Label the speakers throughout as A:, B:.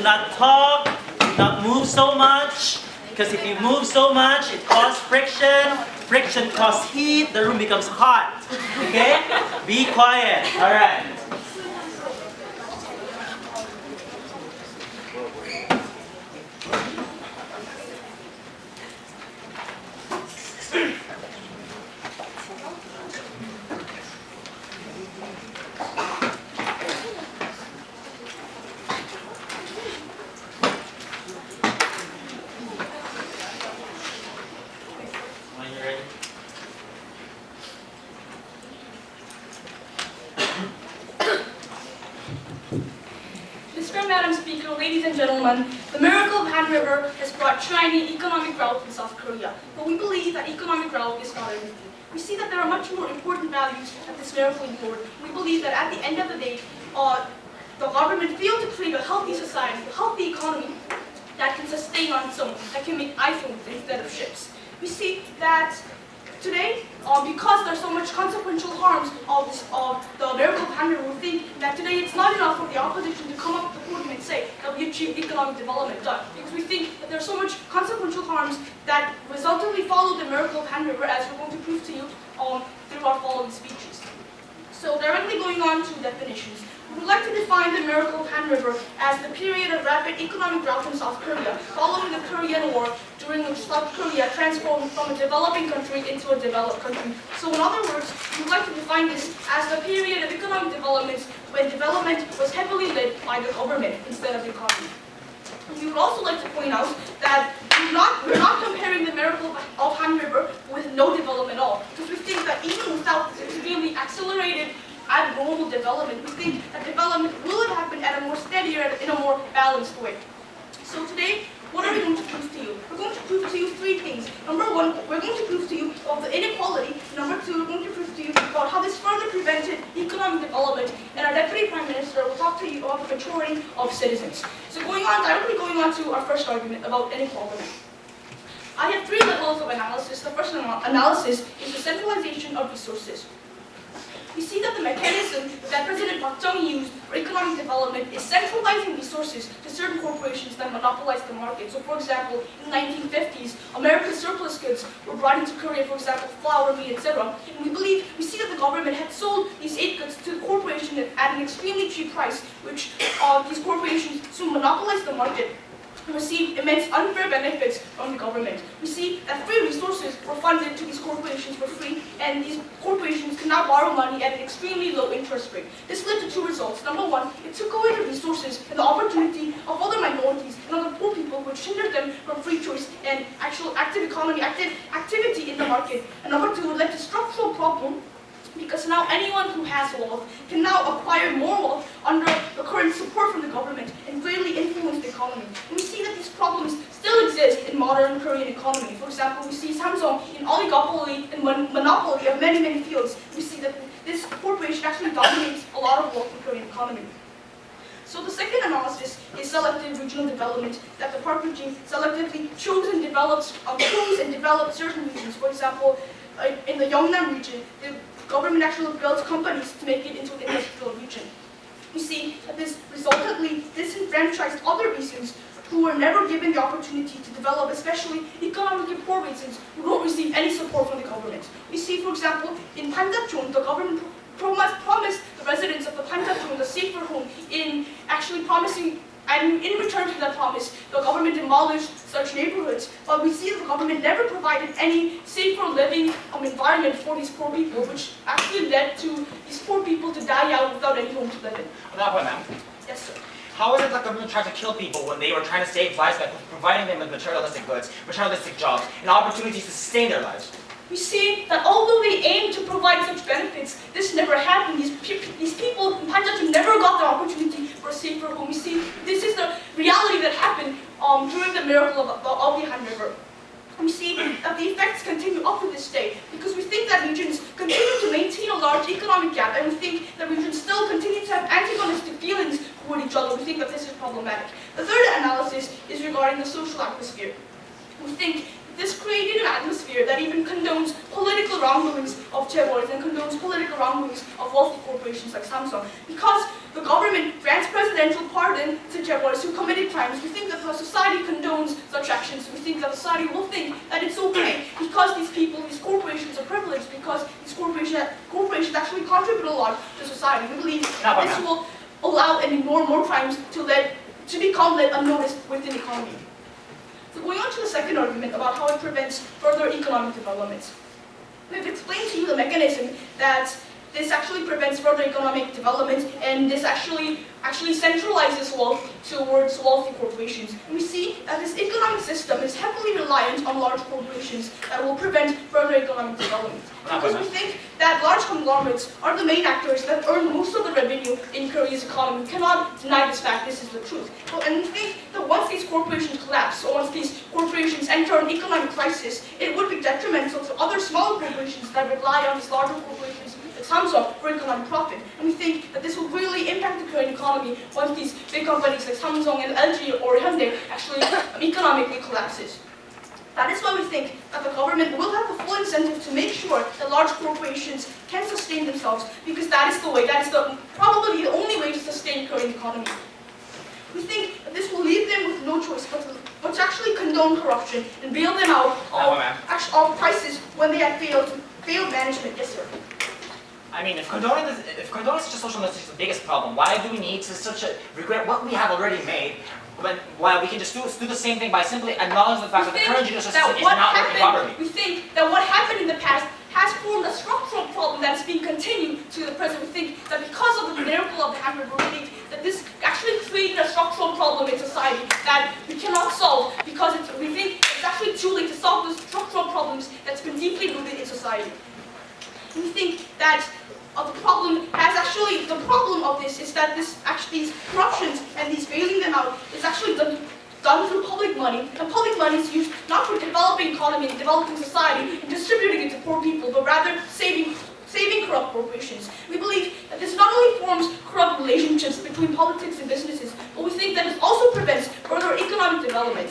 A: do not talk, do not move so much, because if you move so much, it causes friction. Friction causes heat, the room becomes hot. Okay? Be quiet. All right.
B: Madam Speaker, ladies and gentlemen, the miracle of Han River has brought Chinese economic growth in South Korea. But we believe that economic growth is not everything. We see that there are much more important values that this miracle ignored. We believe that at the end of the day, the government failed to create a healthy society, a healthy economy that can sustain on its own, that can make iPhones instead of ships. We see that today, because there's so much consequential harms of the miracle of Han River, we think that today it's not enough for the opposition to come up with the podium and say that we achieved economic development done. Because we think that there's so much consequential harms that resultantly follow the miracle of Han River, as we're going to prove to you through our following speeches. So directly going on to definitions. We would like to define the miracle of Han River as the period of rapid economic growth in South Korea following the Korean War, during which South Korea transformed from a developing country into a developed country. So in other words, we would like to define this as the period of economic development when development was heavily led by the government instead of the economy. We would also like to point out that we're not comparing the miracle of Han River with no development at all, because we think that even without this extremely accelerated abnormal development, we think that development will have happened at a more steadier, in a more balanced way. So today, what are we going to prove to you? We're going to prove to you three things. Number one, we're going to prove to you of the inequality. Number two, we're going to prove to you about how this further prevented economic development. And our Deputy Prime Minister will talk to you about the maturity of citizens. So directly going on to our first argument about inequality. I have three levels of analysis. The first analysis is the centralization of resources. We see that the mechanism that President Park Chung-hee used for economic development is centralizing resources to certain corporations that monopolize the market. So for example, in the 1950s, American surplus goods were brought into Korea, for example, flour, meat, etc. And we see that the government had sold these aid goods to the corporation at an extremely cheap price, which these corporations soon monopolized the market and received immense unfair benefits from the government. We see that free resources were funded to these corporations for free, and these corporations could now borrow money at an extremely low interest rate. This led to two results. Number one, it took away the resources and the opportunity of other minorities and other poor people, which hindered them from free choice and actual active activity in the market. And number two, it led to structural problem, because now anyone who has wealth can now acquire more wealth under the current support from the government and greatly influence the economy. And we see that these problems still exist in modern Korean economy. For example, we see Samsung in oligopoly and monopoly of many, many fields. We see that this corporation actually dominates a lot of wealth in the Korean economy. So the second analysis is selective regional development, that the Park regime selectively chose and developed certain regions. For example, in the Yeongnam region, the government actually built companies to make it into an industrial region. We see that this resultantly disenfranchised other regions who were never given the opportunity to develop, especially economically poor regions who don't receive any support from the government. We see, for example, in Pandacheon, the government promised the residents of the Pandacheon a safer home in actually promising. And in return for that promise, the government demolished such neighborhoods. But we see the government never provided any safer living environment for these poor people, which actually led to these poor people to die out without any home to live in. Yes, sir.
C: How is it that the government tried to kill people when they were trying to save lives by providing them with materialistic goods, materialistic jobs, and opportunities to sustain their lives?
B: We see that although they aimed to provide such benefits, this never happened. These people in Pandacheon never got the opportunity for a safer home. We see this is the reality that happened during the miracle of the Han River. We see that the effects continue up to this day, because we think that regions continue to maintain a large economic gap, and we think that regions still continue to have antagonistic feelings toward each other. We think that this is problematic. The third analysis is regarding the social atmosphere. We think this created an atmosphere that even condones political wrongdoings of chaebols and condones political wrongdoings of wealthy corporations like Samsung. Because the government grants presidential pardon to terrorists who committed crimes, we think that the society condones such actions. We think that society will think that it's okay because these people, these corporations are privileged, because these corporations actually contribute a lot to society. We believe this will allow and ignore more crimes to become let unnoticed within the economy. So going on to the second argument about how it prevents further economic development. We've explained to you the mechanism that this actually prevents further economic development, and this actually centralizes wealth towards wealthy corporations. And we see that this economic system is heavily reliant on large corporations that will prevent further economic development. Because we think that large conglomerates are the main actors that earn most of the revenue in Korea's economy. We cannot deny this fact, this is the truth. And we think that once these corporations collapse, or once these corporations enter an economic crisis, it would be detrimental to other smaller corporations that rely on these larger corporations Samsung for economic profit. And we think that this will really impact the Korean economy once these big companies like Samsung and LG or Hyundai actually economically collapses. That is why we think that the government will have the full incentive to make sure that large corporations can sustain themselves, because that is the way, that is probably the only way to sustain the Korean economy. We think that this will leave them with no choice but to actually condone corruption and bail them out of crisis when they have failed management. Yes, sir.
C: I mean, if condoning such a social message is the biggest problem, why do we need to regret what we have already made, while we can just do the same thing by simply acknowledging the fact that the current judicial system is not working properly?
B: We think that what happened in the past has formed a structural problem that's being continued to the present. We think that because of the miracle of the Han River, we think that this actually created a structural problem in society that we cannot solve, because we think it's actually too late to solve those structural problems that's been deeply rooted in society. We think that the problem of this is that these corruptions and these bailing them out is actually done through public money, and public money is used not for developing economy and developing society and distributing it to poor people, but rather saving corrupt corporations. We believe that this not only forms corrupt relationships between politics and businesses, but we think that it also prevents further economic development.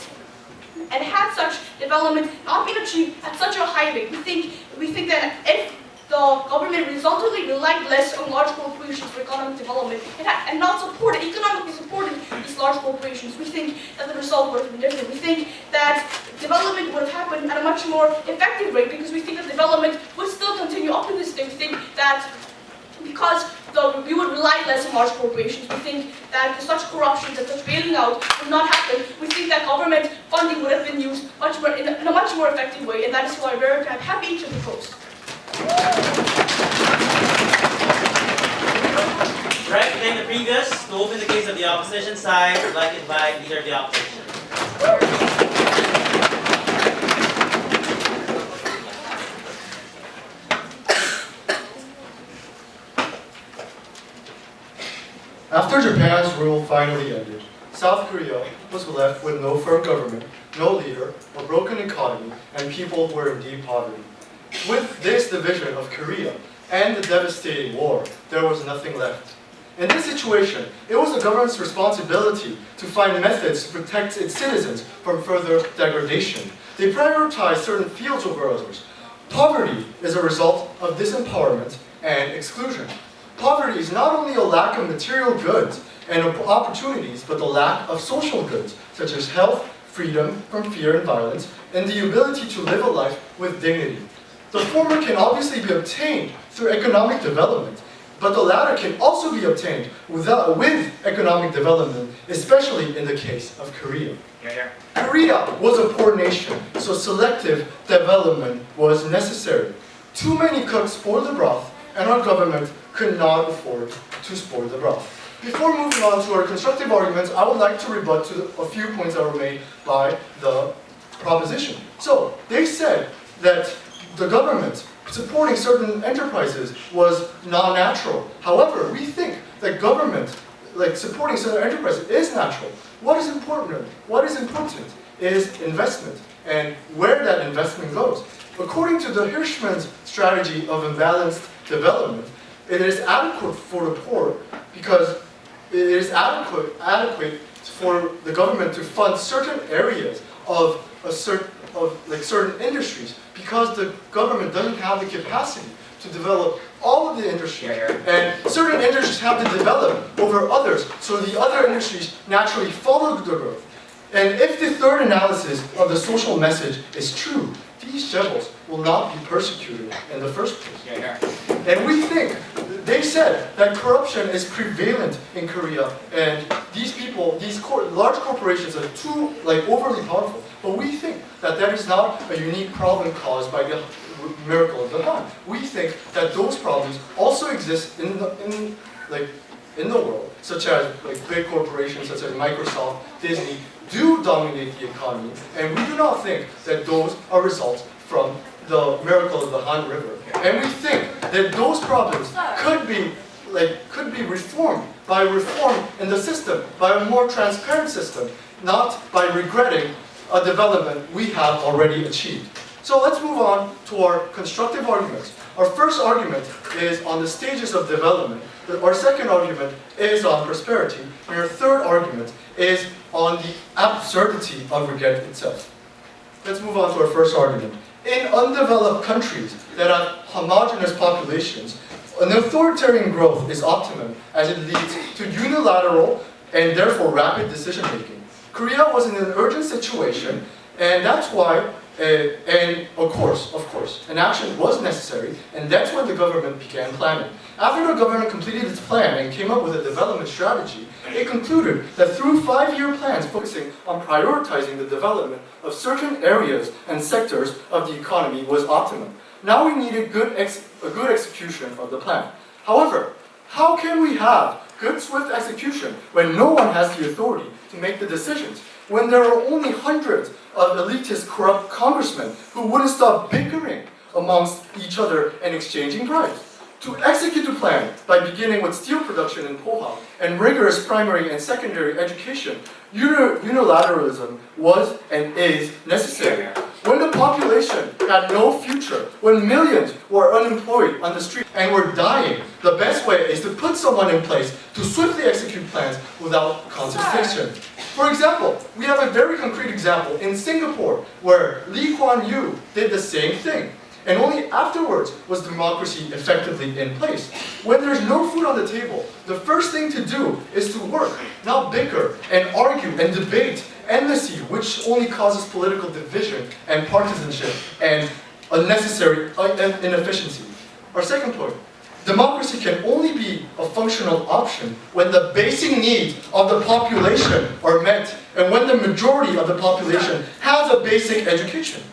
B: And had such development not been achieved at such a high rate, we think that if the government resultantly relied less on large corporations for economic development and not economically supported these large corporations, we think that the result would have been different. We think that development would have happened at a much more effective rate, because we think that development would still continue up to this day. We think that because we would rely less on large corporations, we think that such corruption and such bailing out would not happen. We think that government funding would have been used in a much more effective way, and that is why we're very happy to propose.
A: Right, then the previous, to open the case of the opposition side, I'd like to invite leader of the opposition.
D: After Japan's rule finally ended, South Korea was left with no firm government, no leader, a broken economy, and people who were in deep poverty. With this division of Korea and the devastating war, there was nothing left. In this situation, it was the government's responsibility to find methods to protect its citizens from further degradation. They prioritized certain fields over others. Poverty is a result of disempowerment and exclusion. Poverty is not only a lack of material goods and opportunities, but the lack of social goods, such as health, freedom from fear and violence, and the ability to live a life with dignity. The former can obviously be obtained through economic development, but the latter can also be obtained with economic development, especially in the case of Korea. Korea was a poor nation, so selective development was necessary. Too many cooks spoiled the broth, and our government could not afford to spoil the broth. Before moving on to our constructive arguments, I would like to rebut to a few points that were made by the proposition. So, they said that the government supporting certain enterprises was not natural. However, we think that government, supporting certain enterprises, is natural. What is important is investment, and where that investment goes. According to the Hirschman's strategy of imbalanced development, it is adequate for the poor because it is adequate for the government to fund certain areas of certain industries, because the government doesn't have the capacity to develop all of the industries, and certain industries have to develop over others, so the other industries naturally follow the growth. And if the third analysis of the social message is true, these rebels will not be persecuted in the first place. And we think, they said that corruption is prevalent in Korea, and these people, large corporations are too overly powerful. But we think that that is not a unique problem caused by the miracle of the Han. We think that those problems also exist in the world, such as big corporations such as Microsoft, Disney, do dominate the economy, and we do not think that those are results from the miracle of the Han River. And we think that those problems could be reformed by reform in the system, by a more transparent system, not by regretting a development we have already achieved. So let's move on to our constructive arguments. Our first argument is on the stages of development. Our second argument is on prosperity. And our third argument is on the absurdity of regret itself. Let's move on to our first argument. In undeveloped countries that have homogeneous populations, an authoritarian growth is optimum as it leads to unilateral and therefore rapid decision making. Korea was in an urgent situation, and that's why and of course, an action was necessary, and that's when the government began planning. After the government completed its plan and came up with a development strategy, it concluded that through 5-year plans focusing on prioritizing the development of certain areas and sectors of the economy was optimum. Now we need a good execution of the plan. However, how can we have good, swift execution when no one has the authority to make the decisions? When there are only hundreds of elitist, corrupt congressmen who wouldn't stop bickering amongst each other and exchanging bribes? To execute the plan by beginning with steel production in Pohang and rigorous primary and secondary education, unilateralism was and is necessary. When the population had no future, when millions were unemployed on the street and were dying, the best way is to put someone in place to swiftly execute plans without consultation. For example, we have a very concrete example in Singapore where Lee Kuan Yew did the same thing. And only afterwards was democracy effectively in place. When there's no food on the table, the first thing to do is to work, not bicker and argue and debate endlessly, which only causes political division and partisanship and unnecessary inefficiency. Our second point, democracy can only be a functional option when the basic needs of the population are met and when the majority of the population has a basic education.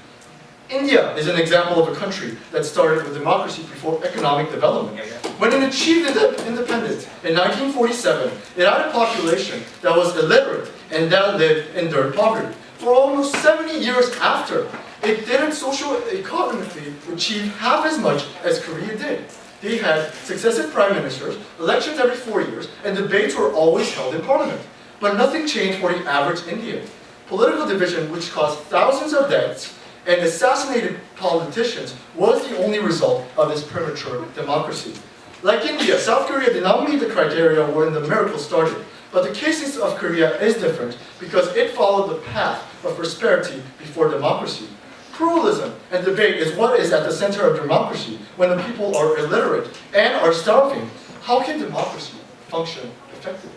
D: India is an example of a country that started with democracy before economic development. When it achieved independence in 1947, it had a population that was illiterate and that lived in dirt poverty. For almost 70 years after, it didn't socio-economically achieve half as much as Korea did. They had successive prime ministers, elections every 4 years, and debates were always held in parliament. But nothing changed for the average Indian. Political division, which caused thousands of deaths, and assassinated politicians was the only result of this premature democracy. Like India, South Korea did not meet the criteria when the miracle started. But the case of Korea is different because it followed the path of prosperity before democracy. Pluralism and debate is what is at the center of democracy. When the people are illiterate and are starving, how can democracy function effectively?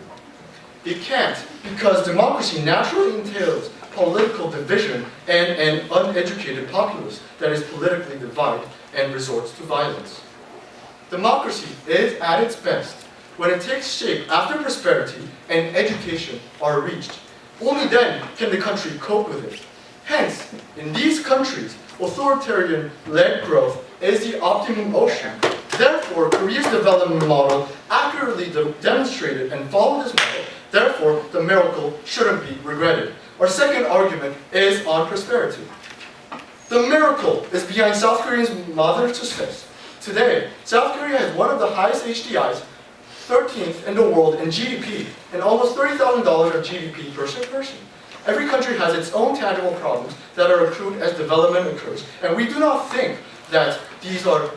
D: It can't, because democracy naturally entails political division and an uneducated populace that is politically divided and resorts to violence. Democracy is at its best when it takes shape after prosperity and education are reached. Only then can the country cope with it. Hence, in these countries, authoritarian-led growth is the optimum option. Therefore, Korea's development model accurately demonstrated and followed this model. Therefore, the miracle shouldn't be regretted. Our second argument is on prosperity. The miracle is behind South Korea's moderate success. Today, South Korea has one of the highest HDIs, 13th in the world in GDP, and almost $30,000 of GDP per person. Every country has its own tangible problems that are accrued as development occurs, and we do not think that these are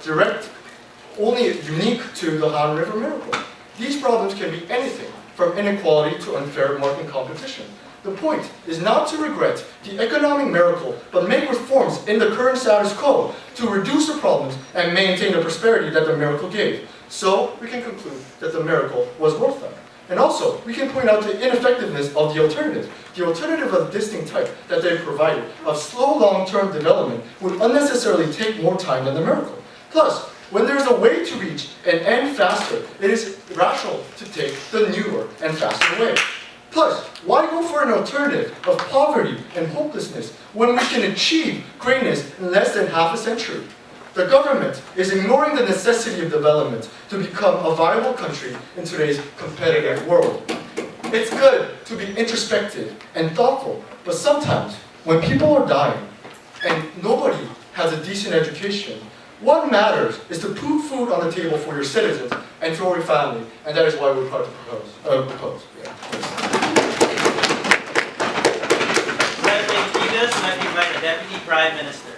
D: only unique to the Han River miracle. These problems can be anything from inequality to unfair market competition. The point is not to regret the economic miracle, but make reforms in the current status quo to reduce the problems and maintain the prosperity that the miracle gave. So we can conclude that the miracle was worth it. And also, we can point out the ineffectiveness of the alternative. The alternative of the distinct type that they provided of slow long-term development would unnecessarily take more time than the miracle. Plus, when there is a way to reach an end faster, it is rational to take the newer and faster way. Plus, why go for an alternative of poverty and hopelessness when we can achieve greatness in less than half a century? The government is ignoring the necessity of development to become a viable country in today's competitive world. It's good to be introspective and thoughtful, but sometimes when people are dying and nobody has a decent education, what matters is to put food on the table for your citizens and for your family, and that is why we're proud to propose. Yeah.
A: President Kiedis, let me invite the Deputy Prime Minister.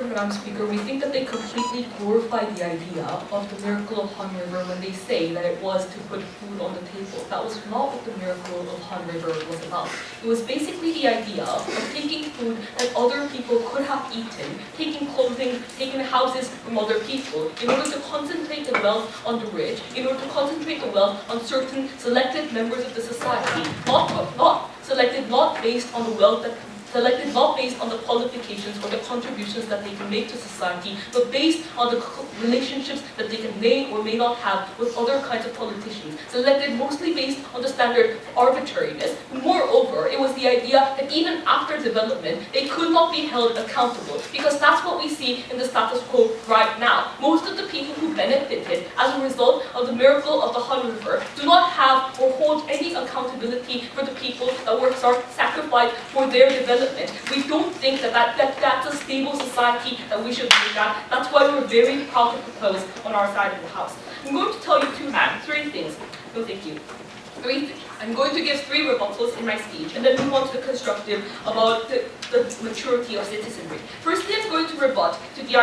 E: Madam Speaker, we think that they completely glorify the idea of the miracle of Han River when they say that it was to put food on the table. That was not what the miracle of Han River was about. It was basically the idea of taking food that other people could have eaten, taking clothing, taking houses from other people, in order to concentrate the wealth on the rich, in order to concentrate the wealth on certain selected members of the society, selected not based on the wealth that selected not based on the qualifications or the contributions that they can make to society, but based on the relationships that they can may or may not have with other kinds of politicians. Selected mostly based on the standard of arbitrariness. Moreover, it was the idea that even after development, they could not be held accountable, because that's what we see in the status quo right now. Most of the people who benefited as a result of the miracle of the Han River do not have or hold any accountability for the people that were sacrificed for their development. We don't think that's a stable society that we should look at. That's why we're very proud to propose on our side of the house. I'm going to tell you three things. No, thank you. Three things. I'm going to give three rebuttals in my speech, and then move on to the constructive about the maturity of citizenry. Firstly, I'm going to rebut to the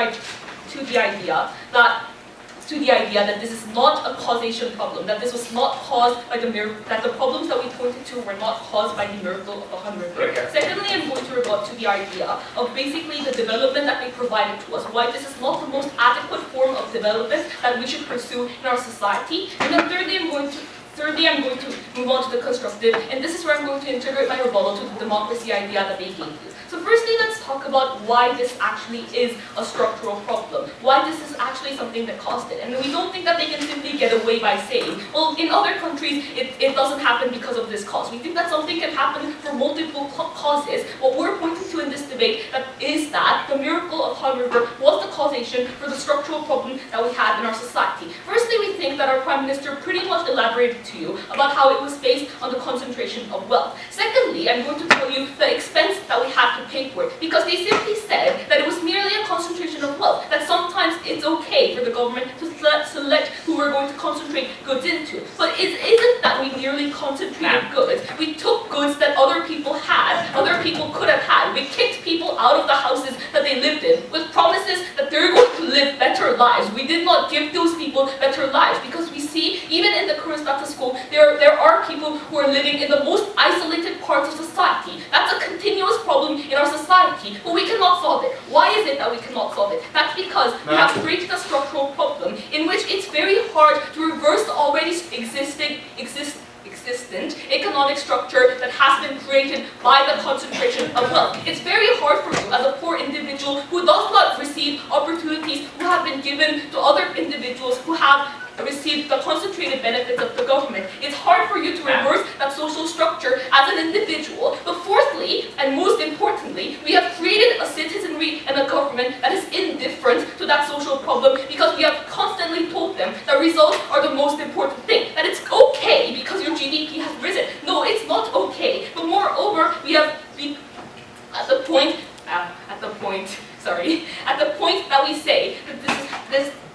E: idea that this is not a causation problem, that this was not caused by the miracle, that the problems that we pointed to were not caused by the miracle of the Han River. Secondly, I'm going to rebut to the idea of basically the development that they provided to us, why this is not the most adequate form of development that we should pursue in our society. And then thirdly, I'm going to move on to the constructive, and this is where I'm going to integrate my rebuttal to the democracy idea that they gave you. So firstly, let's talk about why this actually is a structural problem, why this is actually something that caused it. And we don't think that they can simply get away by saying, well, in other countries, it doesn't happen because of this cause. We think that something can happen for multiple causes. What we're pointing to in this debate is that the miracle of Han River was the causation for the structural problem that we had in our society. Firstly, we think that our Prime Minister pretty much elaborated to you about how it was based on the concentration of wealth. Secondly, I'm going to tell you the expense that we had to pay for it, because they simply said that it was merely a concentration of wealth, that sometimes it's okay for the government to select who we're going to concentrate goods into. But it isn't that we merely concentrated goods. We took goods that other people had, other people could have had. We kicked people out of the houses that they lived in with promises that they're going to live better lives. We did not give those people better lives, because we see, even in the current status quo, there are people who are living in the most isolated parts of society. That's a continuous problem in our society, but we cannot solve it. Why is it that we cannot solve it? That's because we have created a structural problem in which it's very hard to reverse the already existent economic structure that has been created by the concentration of wealth. It's very hard for you as a poor individual who does not receive opportunities who have been given to other individuals who have received the concentrated benefits of the government. It's hard for you to reverse that social structure as an individual. But fourthly, and most importantly, we have created a citizenry and a government that is indifferent to that social problem, because we have constantly told them that results are the most important thing, that it's okay because your GDP has risen. No, it's not okay. But moreover, at the point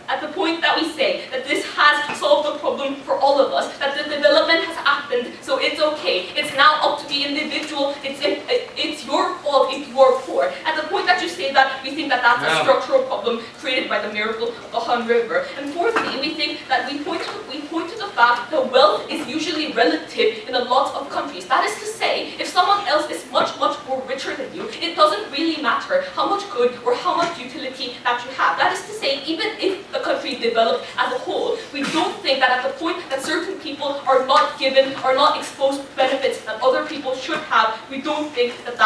E: at the point that we say that this has solved the problem for all of us, that the development has happened, so it's okay. It's now up to the individual. It's your fault if you are poor. At the point that you say that, we think that that's a structural problem created by the miracle of the Han River. And fourthly, we think that we point to the fact that wealth is usually relative in a lot of countries. That is to say, if someone else is much more richer than you, it doesn't really matter how much good or how much utility that you have. That is to say, even if the country developed as a whole, we don't think that at the point that certain people are not given, are not exposed to benefits that other people should have, we don't think that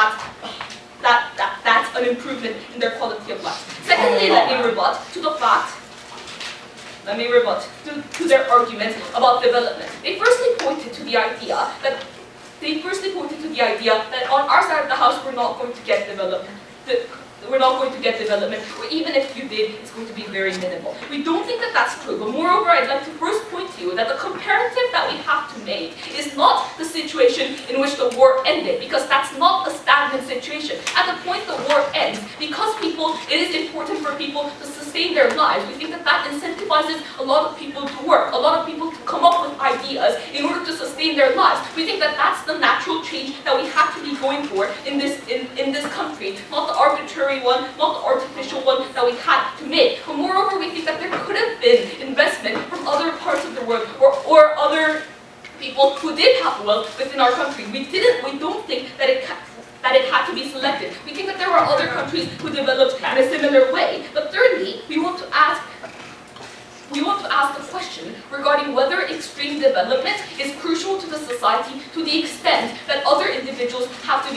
E: that's an improvement in their quality of life. Secondly, let me rebut to their argument about development. They firstly pointed to the idea that on our side of the house we're not going to get development. We're not going to get development, or even if you did, it's going to be very minimal. We don't think that that's true, but moreover, I'd like to first point to you that the comparative that we have to make is not the situation in which the war ended, because that's not a stagnant situation. At the point the war ends, because it is important for people to sustain their lives, we think that that incentivizes a lot of people to work, a lot of people to come up with ideas in order to sustain their lives. We think that that's the natural change that we have to be going for in this country, not the arbitrary one, not the artificial one that we had to make. But moreover, we think that there could have been investment from other parts of the world or other people who did have wealth within our country. We don't think that it had to be selected. We think that there were other countries who developed in a similar way. But thirdly, we want to ask a question regarding whether extreme development is crucial to the society to the extent that other individuals have to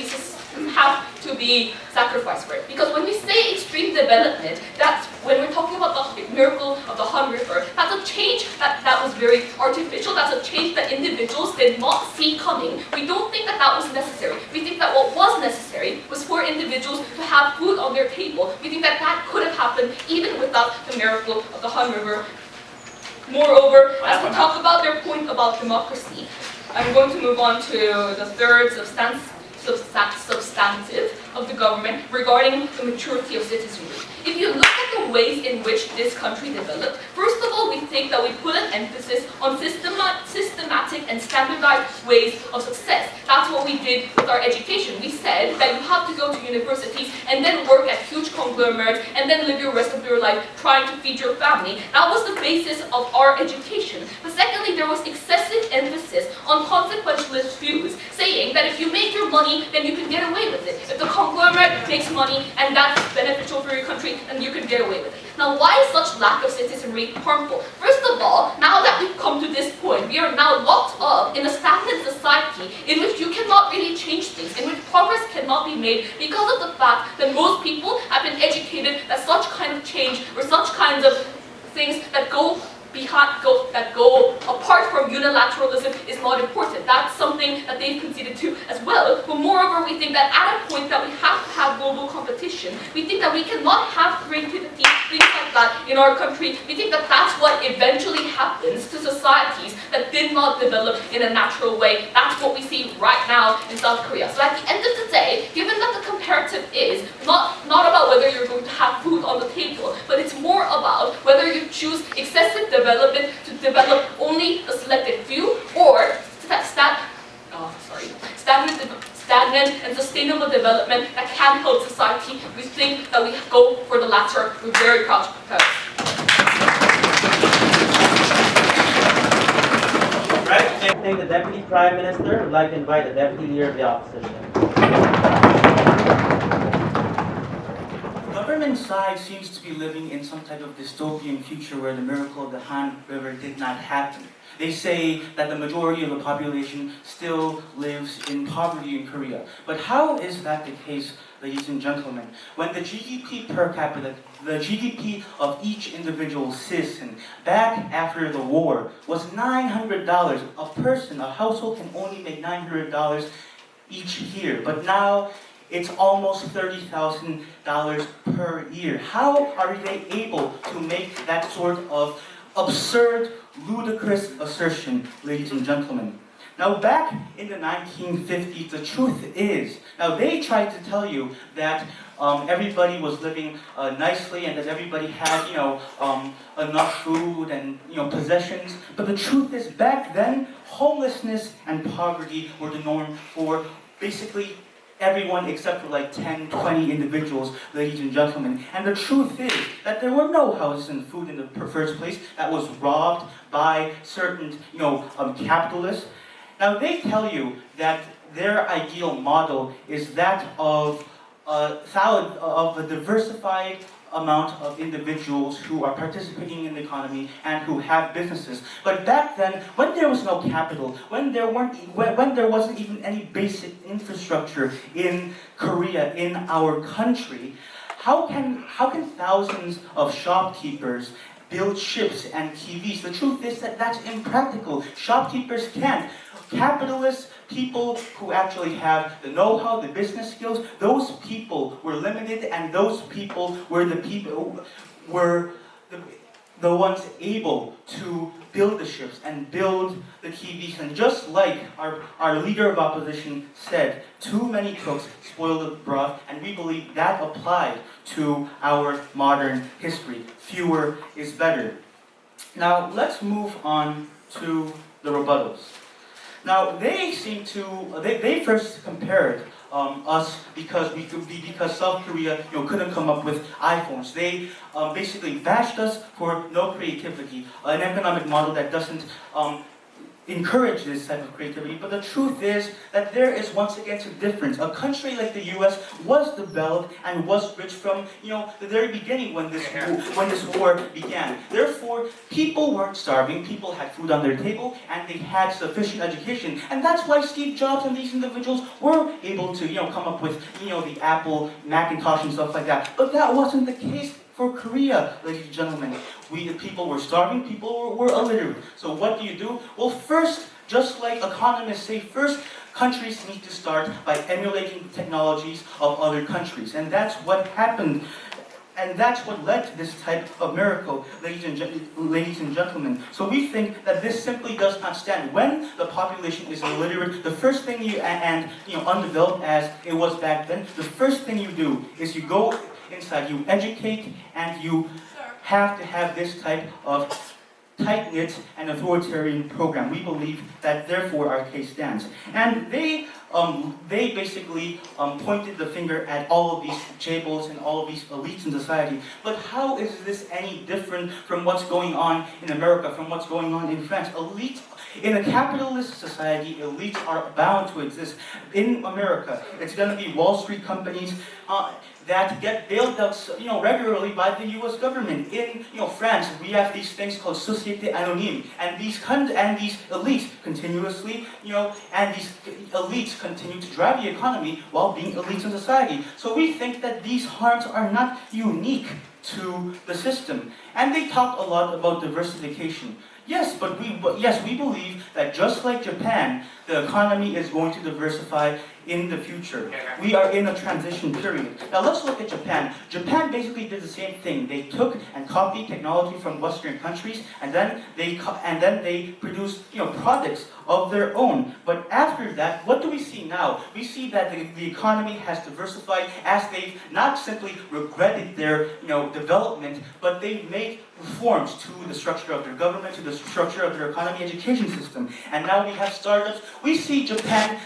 E: be sacrificed for it. Because when we say extreme development, that's when we're talking about the miracle of the Han River. That's a change that was very artificial. That's a change that individuals did not see coming. We don't think that that was necessary. We think that what was necessary was for individuals to have food on their table. We think that that could have happened even without the miracle of the Han River. Moreover, as we talk about their point about democracy, I'm going to move on to the third substantive of the government regarding the maturity of citizenry. If you look at the ways in which this country developed, first of all, we think that we put an emphasis on systematic and standardized ways of success. That's what we did with our education. We said that you have to go to universities and then work at huge conglomerates and then live your rest of your life trying to feed your family. That was the basis of our education. But secondly, there was excessive emphasis on consequentialist views, saying that if you make your money, then you can get away with it. If the conglomerate makes money and that's beneficial for your country, then you can get away with it. Now, why is such lack of citizenry harmful? First of all, now that we've come to this point, we are now locked up in a stagnant society in which you cannot really change things, in which progress cannot be made because of the fact that most people have been educated that such kind of change or such kinds of things that go apart from unilateralism is not important. That's something that they've conceded to as well. But moreover, we think that at a point that we have to have global competition, we think that we cannot have creativity, things like that in our country. We think that that's what eventually happens to societies that did not develop in a natural way. That's what we see right now in South Korea. So at the end of the day, given that the comparative is not about whether you're going to have food on the table, but it's more about whether you choose excessive development to develop only a selected few, or stagnant and sustainable development that can help society. We think that we go for the latter. We're very proud to propose.
A: Right, thank the Deputy Prime Minister. I'd like to invite the Deputy Leader of the Opposition.
F: The government side seems to be living in some type of dystopian future where the miracle of the Han River did not happen. They say that the majority of the population still lives in poverty in Korea. But how is that the case, ladies and gentlemen? When the GDP per capita, the GDP of each individual citizen back after the war was $900. A person, a household can only make $900 each year. But now it's almost $30,000 per year. How are they able to make that sort of absurd, ludicrous assertion, ladies and gentlemen? Now back in the 1950s, the truth is, now they tried to tell you that everybody was living nicely and that everybody had, enough food and, possessions. But the truth is, back then, homelessness and poverty were the norm for basically everyone except for like 10, 20 individuals, ladies and gentlemen. And the truth is that there were no houses and food in the first place. That was robbed by certain, capitalists. Now they tell you that their ideal model is that of a diversified amount of individuals who are participating in the economy and who have businesses. But back then, when there was no capital, when there wasn't even any basic infrastructure in Korea, in our country, how can thousands of shopkeepers build ships and TVs? The truth is that that's impractical. Shopkeepers can't. Capitalists, people who actually have the know-how, the business skills, those people were limited, and those people were the ones able to build the ships and build the TVs. And just like our leader of opposition said, too many cooks spoil the broth, and we believe that applied to our modern history. Fewer is better. Now let's move on to the rebuttals. Now they seem to they first compared us because South Korea couldn't come up with iPhones. They basically bashed us for no creativity, an economic model that doesn't encourage this type of creativity. But the truth is that there is once again a difference. A country like the U.S. was developed and was rich from the very beginning when this war began. Therefore, people weren't starving. People had food on their table and they had sufficient education. And that's why Steve Jobs and these individuals were able to come up with the Apple Macintosh and stuff like that. But that wasn't the case for Korea, ladies and gentlemen. The people were starving, people were illiterate. So what do? Well, first, just like economists say, first, countries need to start by emulating technologies of other countries. And that's what happened. And that's what led to this type of miracle, ladies and gentlemen. So we think that this simply does not stand. When the population is illiterate, the first thing undeveloped as it was back then, the first thing you do is you go inside, you educate, and you have to have this type of tight-knit and authoritarian program. We believe that therefore our case stands. And they basically pointed the finger at all of these chaebols and all of these elites in society. But how is this any different from what's going on in America, from what's going on in France? In a capitalist society, elites are bound to exist. In America, it's going to be Wall Street companies that get bailed out, regularly by the U.S. government. In, France, we have these things called Société Anonyme, and these elites continuously, and these elites continue to drive the economy while being elites in society. So we think that these harms are not unique to the system. And they talked a lot about diversification. Yes, but we believe that just like Japan, the economy is going to diversify in the future. We are in a transition period. Now let's look at Japan. Japan basically did the same thing. They took and copied technology from Western countries, and then they produced products of their own. But after that, what do we see now? We see that the economy has diversified as they've not simply regretted their development, but they've made reforms to the structure of their government, to the structure of their economy, education system. And now we have startups. We see Japan,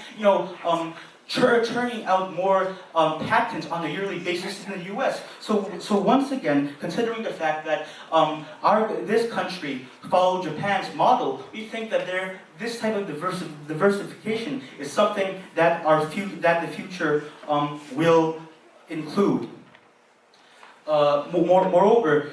F: churning out more patents on a yearly basis in the U.S. So once again, considering the fact that this country followed Japan's model, we think that this type of diversification is something that the future will include. Moreover,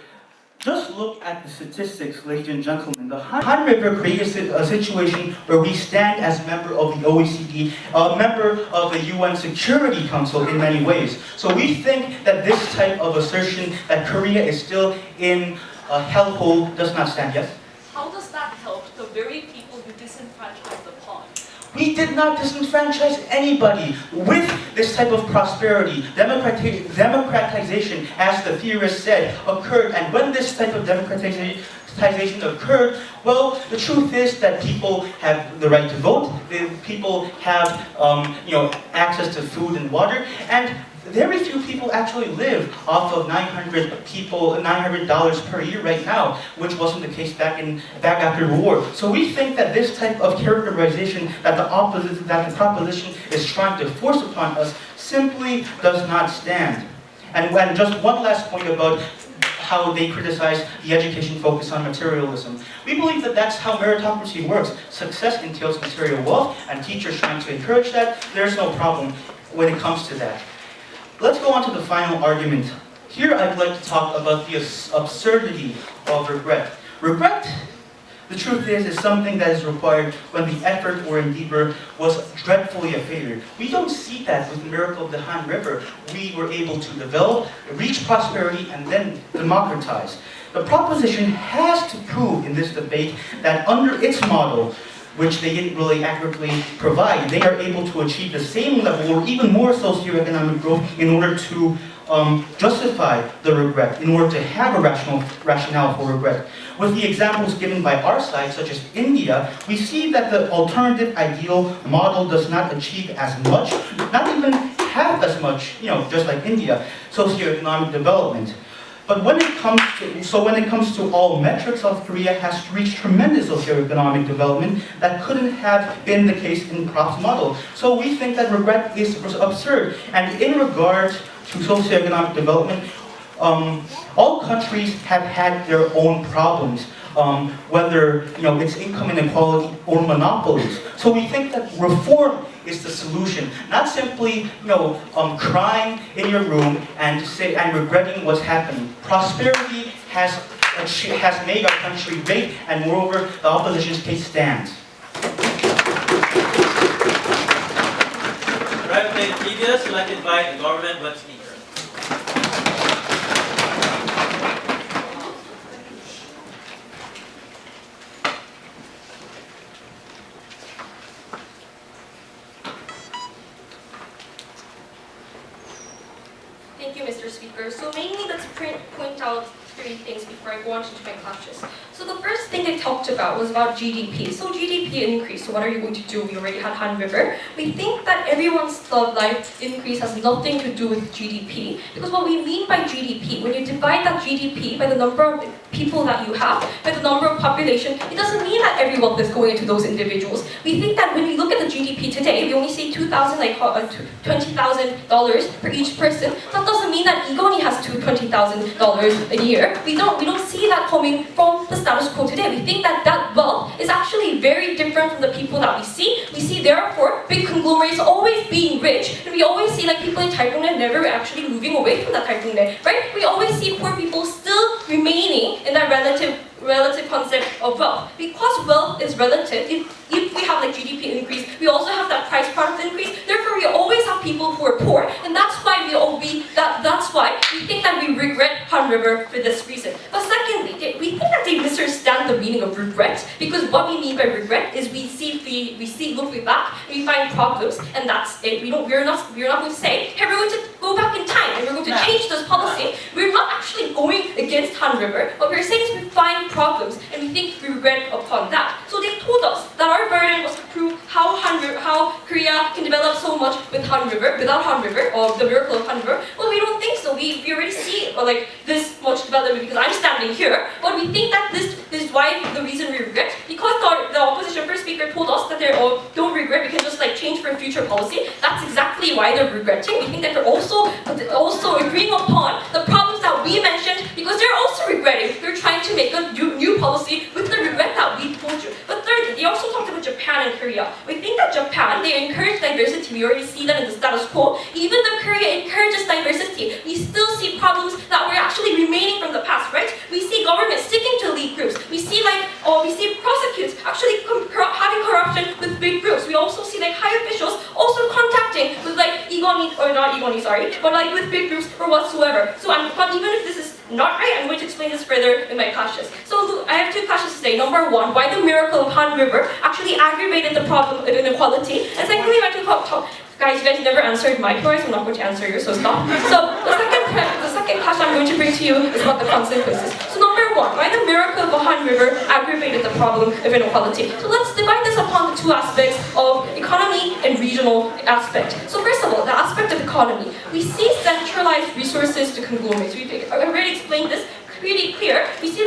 F: just look at the statistics, ladies and gentlemen. The Han River creates a situation where we stand as a member of the OECD, a member of the UN Security Council in many ways. So we think that this type of assertion that Korea is still in a hellhole does not stand. Yes?
E: How does that help the very people who disenfranchise the pawn?
F: We did not disenfranchise anybody. With this type of prosperity, democratization, as the theorist said, occurred. And when this type of democratization occurred, well, the truth is that people have the right to vote. People have, access to food and water, and very few people actually live off of $900 per year right now, which wasn't the case back after the war. So we think that this type of characterization that the proposition is trying to force upon us simply does not stand. And just one last point about how they criticize the education focus on materialism. We believe that that's how meritocracy works. Success entails material wealth, and teachers trying to encourage that. There's no problem when it comes to that. Let's go on to the final argument. Here I'd like to talk about the absurdity of regret. Regret, the truth is something that is required when the effort or endeavor was dreadfully a failure. We don't see that with the miracle of the Han River. We were able to develop, reach prosperity, and then democratize. The proposition has to prove in this debate that under its model, which they didn't really accurately provide, they are able to achieve the same level or even more socioeconomic growth in order to justify the regret, in order to have a rationale for regret. With the examples given by our side, such as India, we see that the alternative ideal model does not achieve as much, not even half as much, just like India, socioeconomic development. But when it comes to all metrics, South Korea has reached tremendous socioeconomic development that couldn't have been the case in Prop's model. So we think that regret is absurd. And in regard to socioeconomic development, all countries have had their own problems, whether it's income inequality or monopolies. So we think that reform is the solution, not simply crying in your room and regretting what's happening. Prosperity has made our country great, and moreover, the opposition's case stands.
A: Right, the previous, we'd like to invite the government web speaker.
G: Thank you, Mr. Speaker. So mainly let's point out three things before I go on to my clashes. So the first thing they talked about was about GDP. So GDP increase, so what are you going to do? We already had Han River. We think that everyone's life increase has nothing to do with GDP, because what we mean by GDP, when you divide that GDP by the number of people that you have, by the number of population, it doesn't mean that every wealth is going into those individuals. We think that when we look at the GDP today, we only see $20,000 for each person. That doesn't mean that Igoni has $20,000 a year. We don't see that coming from the status quo today. We think that that wealth is actually very different from the people that we see. We see therefore big conglomerates always being rich, and we always see like people in Taipei never actually moving away from that Taipei, right? We always see poor people still remaining in that relative concept of wealth. Because wealth is relative, if we have like GDP increase, we also have that price product increase. Therefore, we always have people who are poor, and that's why that's why we think that we regret Han River for this reason. But secondly, we think that they misunderstand the meaning of regret, because what we mean by regret is we look back, and we find problems, and that's it. We're not going to say, hey, we're going to go back in time and we're going to change this policy. We're not actually going against Han River. What we're saying is we find problems, and we think we regret upon that. So they told us that our burden was to prove how Korea can develop so much without Han River, or the miracle of Han River. Well, we don't think so. We already see like this much development because I'm standing here. But we think that this is why the reason we regret, because the opposition first speaker told us that they don't regret, we can just like change for future policy. That's exactly why they're regretting. We think that they're also agreeing upon the problems that we mentioned, because they're also regretting. They're trying to make a new policy with the regret that we told you. But thirdly, they also talked about Japan and Korea. We think that Japan, they encourage diversity. We already see that in the status quo. Even though Korea encourages diversity, we still see problems that were actually remaining from the past, right? We see government sticking to elite groups. We see prosecutors actually having corruption with big groups. We also see like high officials also contacting with like with big groups or whatsoever. So, but even if this is not right. I'm going to explain this further in my classes. So I have two classes today. Number one, why the miracle of Han River actually aggravated the problem of inequality. And secondly, I want to guys, you guys never answered my queries, I'm not going to answer yours, so stop. So the second question I'm going to bring to you is about the consequences. So number one, why the miracle of the Han River aggravated the problem of inequality. So let's divide this upon the two aspects of economy and regional aspect. So first of all, the aspect of economy. We see centralized resources to conglomerates. I already explained this pretty clear. We see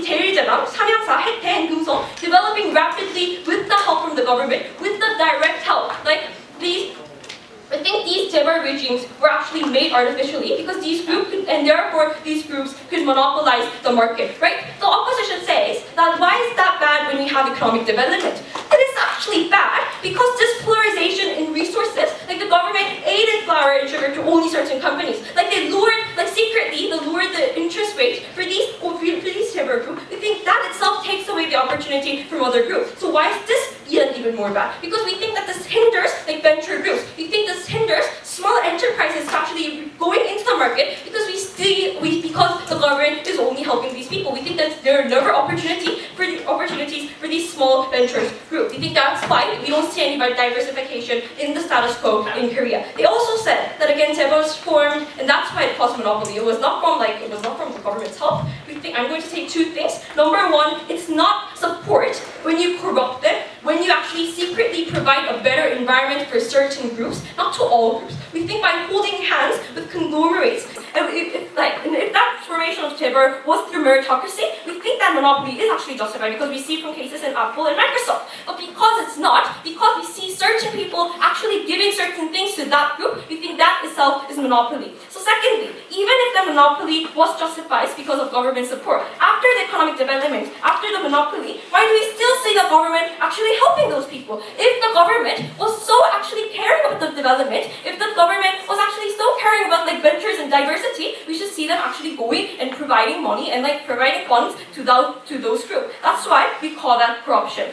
G: 제일제당, 삼양사, 혜태, and 금성 developing rapidly with the help from the government, with the direct help. I think these 재벌 regimes were actually made artificially because these groups could monopolize the market, right? The opposition says that why is that bad when we have economic development? It is actually bad because this polarization in resources, like the government aided flour and sugar to only certain companies. Like they secretly lured the interest rate for these 재벌 groups. We think that itself takes away the opportunity from other groups. So why is this even more bad? Because we think that this hinders venture groups. We think this hinders small enterprises actually going into the market because because the government is only helping these people. We think that there are never opportunities for these small ventures groups. We think that's why we don't see any diversification in the status quo in Korea. They also said that again 재벌's formed and that's why it caused monopoly. It was not from the government's help. I'm going to say two things. Number one, it's not support when you corrupt them, when you actually secretly provide a better environment for certain groups, not to all groups. We think by holding hands with conglomerates, if that formation of 재벌 was through meritocracy, we think that monopoly is actually justified because we see from cases in Apple and Microsoft. But because it's not, because we see certain people actually giving certain things to that group, we think that itself is monopoly. So secondly, even if the monopoly was justified because of government support, after the economic development, after the monopoly, why do we still see the government actually helping those people? If the government was so actually caring about the development, if the government was actually so caring about ventures and diversity, we should see them actually going and providing money and providing funds to those groups. That's why we call that corruption.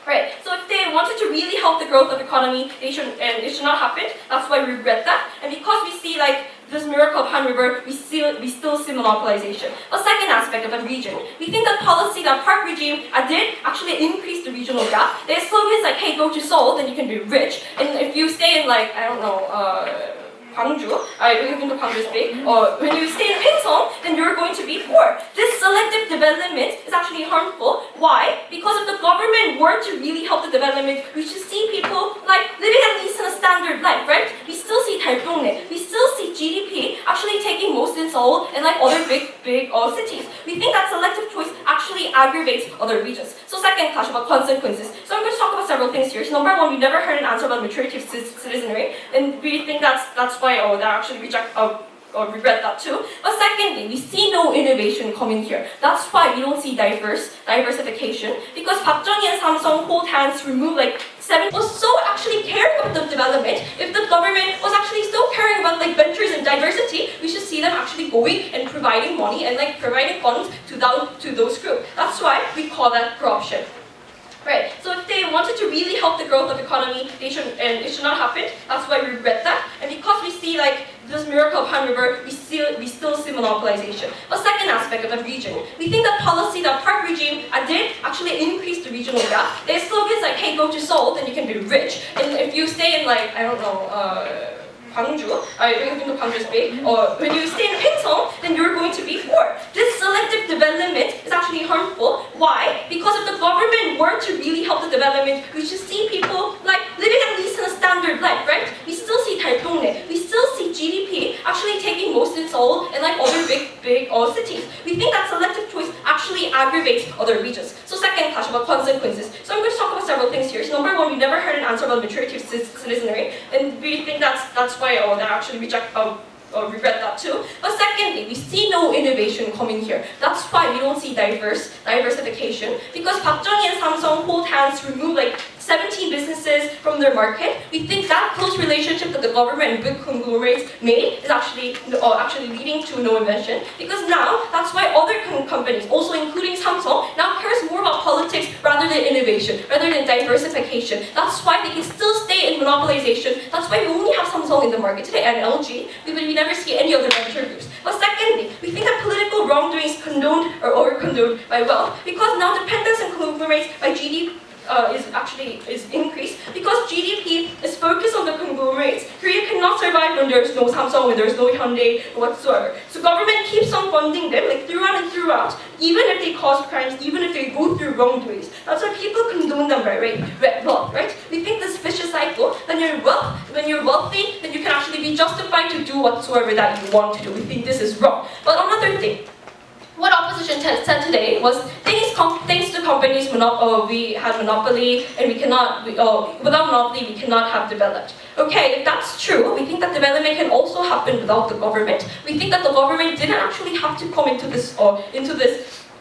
G: Right. So if they wanted to really help the growth of the economy, it should not happen. That's why we regret that. And because we see this miracle of Han River, we still see monopolization. The second aspect of the region, we think that policy, that Park regime did actually increase the regional gap. Their slogans like, hey, go to Seoul, then you can be rich. And if you stay in Gwangju, even though Gwangju is big, or when you stay in Pyeongseong, then you're going to be poor. This selective development is actually harmful. Why? Because if the government were to really help the development, we should see people living at least in a standard life, right? We still see 달동네, we still see GDP actually taking most in Seoul and other big cities. We think that selective choice actually aggravates other regions. So second clash about consequences. So I'm going to talk about several things here. So number one, we never heard an answer about maturity of citizenry, and we think that's why that actually regret that too. But secondly, we see no innovation coming here. That's why we don't see diversification. Because Park Chung-hee and Samsung hold hands to remove was so actually caring about the development. If the government was actually so caring about ventures and diversity, we should see them actually going and providing money and providing funds to those groups. That's why we call that corruption. Right. So if they wanted to really help the growth of the economy, it should not happen. That's why we regret that. And because we see this miracle of Han River, we still see monopolization. The second aspect of the region, we think that policy, that Park regime did actually increase the regional gap. Their slogans like, hey, go to Seoul, then you can be rich. And if you stay in Gwangju, even though Gwangju is big, or when you stay in Pyeongseong, then you're going to be poor. This selective development is actually harmful. Why? Because if the government were to really help the development, we should see people living at least in a standard life, right? We still see 달동네, we still see GDP actually taking most in Seoul and other big cities. We think that selective choice actually aggravates other regions. So second clash about consequences. So I'm going to talk about several things here. So number one, we never heard an answer about maturity of citizenry, and we think that's why that actually regret that too. But secondly, we see no innovation coming here. That's why we don't see diversification. Because Park Chung-hee and Samsung hold hands to remove 17 businesses from their market. We think that close relationship that the government and big conglomerates made is actually leading to no invention. Because now, that's why other companies, also including Samsung, now cares more about politics rather than innovation, rather than diversification. That's why they can still stay in monopolization. That's why we only have Samsung in the market today and LG. We never see any other venture groups. But secondly, we economy is condoned or over-condoned by wealth, because now dependence on conglomerates by GDP is increased, because GDP is focused on the conglomerates. Korea cannot survive when there's no Samsung, when there's no Hyundai whatsoever. So government keeps on funding them, like throughout and throughout, even if they cause crimes, even if they go through wrongdoings. That's why people condone them by wealth, right? We think this vicious cycle, when you're wealthy, then you can actually be justified to do whatsoever that you want to do. We think this is wrong. But another thing, what opposition said today was thanks to companies, we had monopoly, and without monopoly we cannot have developed. Okay, if that's true, we think that development can also happen without the government. We think that the government didn't actually have to come into this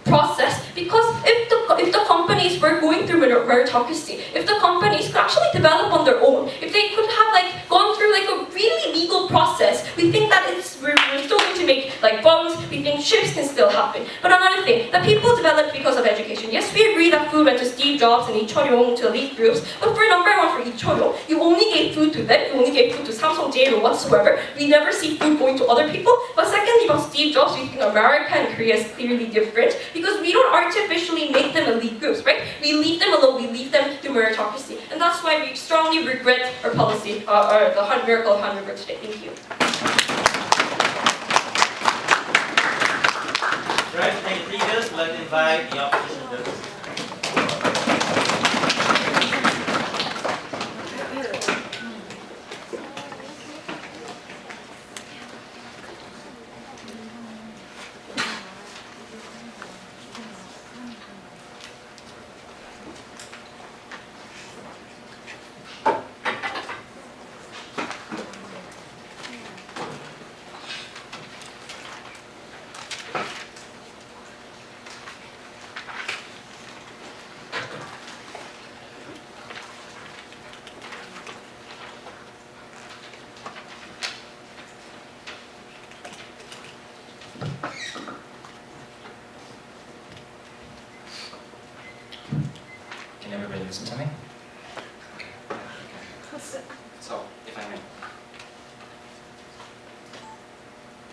G: process, because if the companies were going through meritocracy, if the companies could actually develop on their own, if they could have gone through a really legal process, we think that we're still going to make bombs. We think ships can still happen. But another thing, that people developed because of education. Yes, we agree that food went to Steve Jobs and Lee Chol-yong to elite groups, but for number one, for Lee Chol-yong, you only gave food to them, you only gave food to Samsung, JL, or whatsoever. We never see food going to other people. But secondly, about Steve Jobs, we think America and Korea is clearly different, because we don't artificially make them elite groups, right? We leave them alone, we leave them to meritocracy. And that's why we strongly regret our policy, or the miracle of Han River today. Thank you.
A: Right, thank you, leaders. Let's invite the opposition leaders.
C: Can everybody listen to me? So, if I may.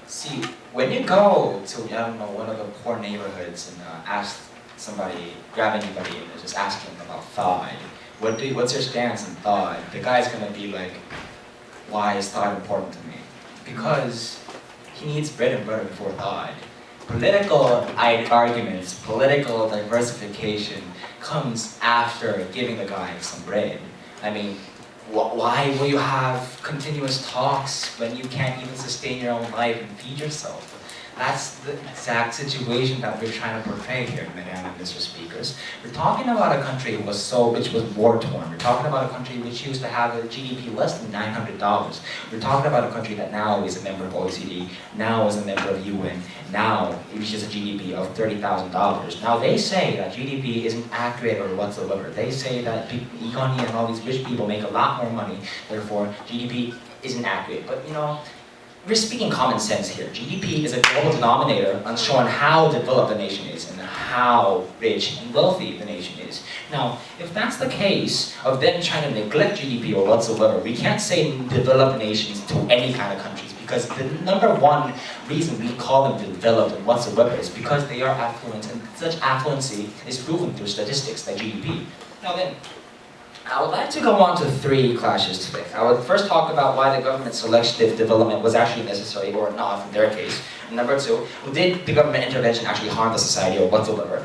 C: See, when you go to, I don't know, one of the poor neighborhoods and ask somebody, grab anybody and just ask them about thigh, what's your stance on thigh? The guy's gonna be like, why is thigh important to me? Because he needs bread and butter before thigh. Political arguments, political diversification comes after giving the guy some bread. I mean, why will you have continuous talks when you can't even sustain your own life and feed yourself? That's the exact situation that we're trying to portray here, Madam and Mr. Speakers. We're talking about a country which was war-torn. We're talking about a country which used to have a GDP less than $900. We're talking about a country that now is a member of OECD, now is a member of UN, now it reaches a GDP of $30,000. Now they say that GDP isn't accurate or whatsoever. They say that Lee and all these rich people make a lot more money, therefore GDP isn't accurate. But you know, we're speaking common sense here. GDP is a global denominator on showing how developed the nation is and how rich and wealthy the nation is. Now, if that's the case of them trying to neglect GDP or whatsoever, we can't say developed nations to any kind of countries, because the number one reason we call them developed and whatsoever is because they are affluent, and such affluency is proven through statistics like GDP. Now then, I would like to go on to 3 clashes today. I would first talk about why the government's selective development was actually necessary or not in their case. And number 2, did the government intervention actually harm the society or whatsoever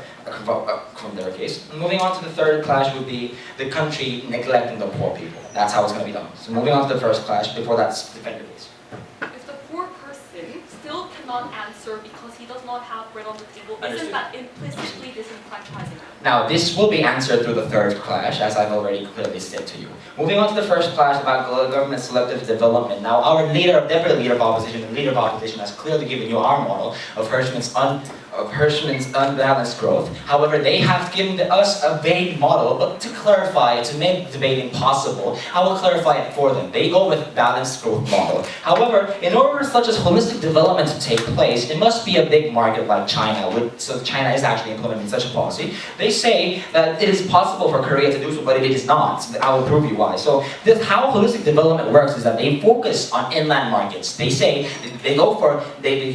C: from their case. And moving on to the 3rd clash would be the country neglecting the poor people. That's how it's going to be done. So moving on to the 1st clash, before that's defend your case.
E: If the poor person still cannot answer because he does not have bread on the table,
C: Understood.
E: isn't that implicitly disenfranchising?
C: Now, this will be answered through the 3rd clash, as I've already clearly said to you. Moving on to the 1st clash about government selective development. Now, our deputy leader of opposition, the leader of opposition, has clearly given you our model of Hirschman's unbalanced growth. However, they have given us a vague model, but to clarify, to make debating possible, I will clarify it for them. They go with balanced growth model. However, in order for such as holistic development to take place, it must be a big market like China. So China is actually implementing such a policy. They say that it is possible for Korea to do so, but it is not. I will prove you why. So how holistic development works is that they focus on inland markets. They say they